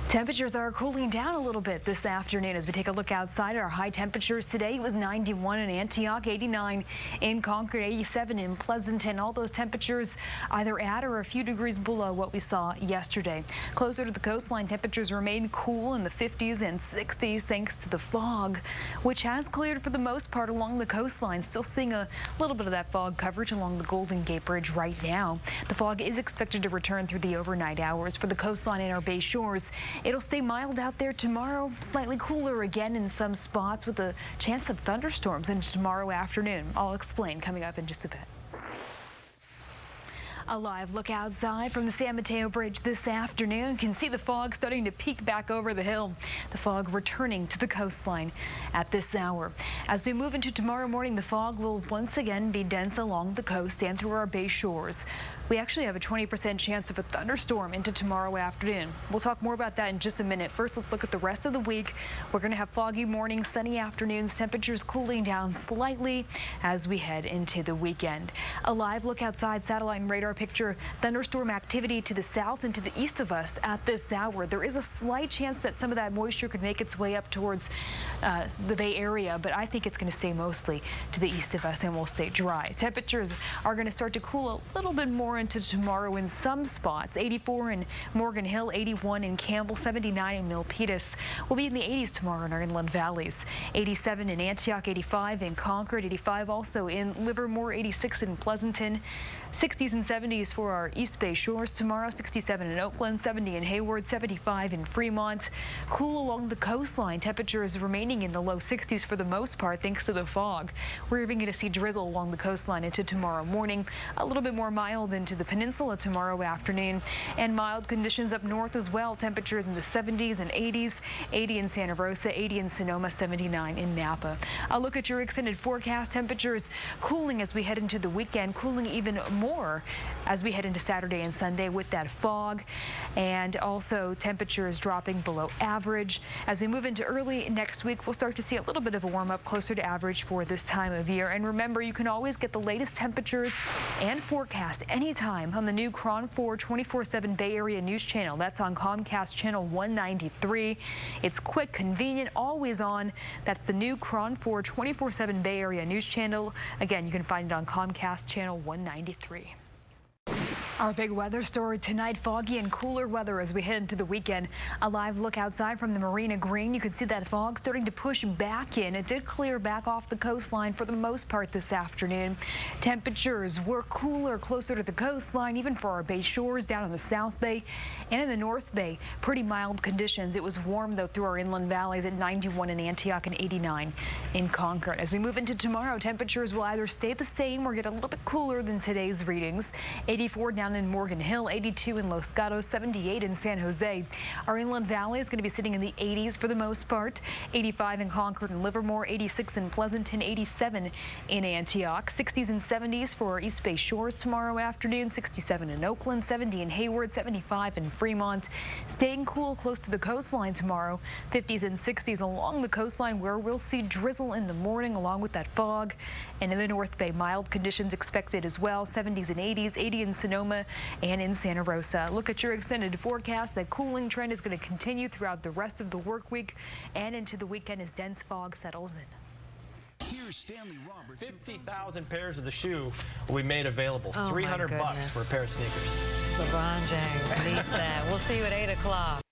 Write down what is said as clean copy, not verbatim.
Temperatures are cooling down a little bit this afternoon as we take a look outside. Our high temperatures today was 91 in Antioch, 89 in Concord, 87 in Pleasanton. All those temperatures either at or a few degrees below what we saw yesterday. Closer to the coastline, temperatures remain cool in the 50s and 60s thanks to the fog, which has cleared for the most part along the coastline. Still seeing a little bit of that fog coverage along the Golden Gate Bridge right now. The fog is expected to return through the overnight hours for the coastline and our bay shores. It'll stay mild out there tomorrow, slightly cooler again in some spots with a chance of thunderstorms into tomorrow afternoon. I'll explain coming up in just a bit. A live look outside from the San Mateo Bridge this afternoon. Can see the fog starting to peek back over the hill. The fog returning to the coastline at this hour. As we move into tomorrow morning, the fog will once again be dense along the coast and through our bay shores. We actually have a 20% chance of a thunderstorm into tomorrow afternoon. We'll talk more about that in just a minute. First, let's look at the rest of the week. We're going to have foggy mornings, sunny afternoons, temperatures cooling down slightly as we head into the weekend. A live look outside, satellite and radar picture thunderstorm activity to the south and to the east of us at this hour. There is a slight chance that some of that moisture could make its way up towards the Bay Area, but I think it's going to stay mostly to the east of us and will stay dry. Temperatures are going to start to cool a little bit more into tomorrow in some spots. 84 in Morgan Hill, 81 in Campbell, 79 in Milpitas. We'll be in the 80s tomorrow in our inland valleys. 87 in Antioch, 85 in Concord, 85 also in Livermore, 86 in Pleasanton. 60s and 70s for our East Bay shores tomorrow. 67 in Oakland, 70 in Hayward, 75 in Fremont. Cool along the coastline. Temperatures remaining in the low 60s for the most part thanks to the fog. We're even going to see drizzle along the coastline into tomorrow morning. A little bit more mild into the peninsula tomorrow afternoon, and mild conditions up north as well. Temperatures in the 70s and 80s. 80 in Santa Rosa, 80 in Sonoma, 79 in Napa. A look at your extended forecast. Temperatures cooling as we head into the weekend, cooling even more as we head into Saturday and Sunday with that fog, and also temperatures dropping below average. As we move into early next week, we'll start to see a little bit of a warm up closer to average for this time of year. And remember, you can always get the latest temperatures and forecast anytime on the new KRON 4 24/7 Bay Area News Channel. That's on Comcast Channel 193. It's quick, convenient, always on. That's the new KRON 4 24/7 Bay Area News Channel. Again, you can find it on Comcast Channel 193. Our big weather story tonight, foggy and cooler weather as we head into the weekend. A live look outside from the Marina Green. You can see that fog starting to push back in. It did clear back off the coastline for the most part this afternoon. Temperatures were cooler closer to the coastline, even for our bay shores down in the South Bay and in the North Bay. Pretty mild conditions. It was warm though through our inland valleys at 91 in Antioch and 89 in Concord. As we move into tomorrow, temperatures will either stay the same or get a little bit cooler than today's readings. 84 down in Morgan Hill, 82 in Los Gatos, 78 in San Jose. Our inland valley is going to be sitting in the 80s for the most part. 85 in Concord and Livermore, 86 in Pleasanton, 87 in Antioch. 60s and 70s for our East Bay shores tomorrow afternoon. 67 in Oakland, 70 in Hayward, 75 in Fremont. Staying cool close to the coastline tomorrow. 50s and 60s along the coastline where we'll see drizzle in the morning along with that fog. And in the North Bay, mild conditions expected as well. 70s and 80s, 80 in Sonoma and in Santa Rosa. Look at your extended forecast. That cooling trend is going to continue throughout the rest of the work week and into the weekend as dense fog settles in. Here's Stanley Roberts. 50,000 pairs of the shoe will be made available. Oh, $300 for a pair of sneakers. LeBron James, release that. We'll see you at 8 o'clock.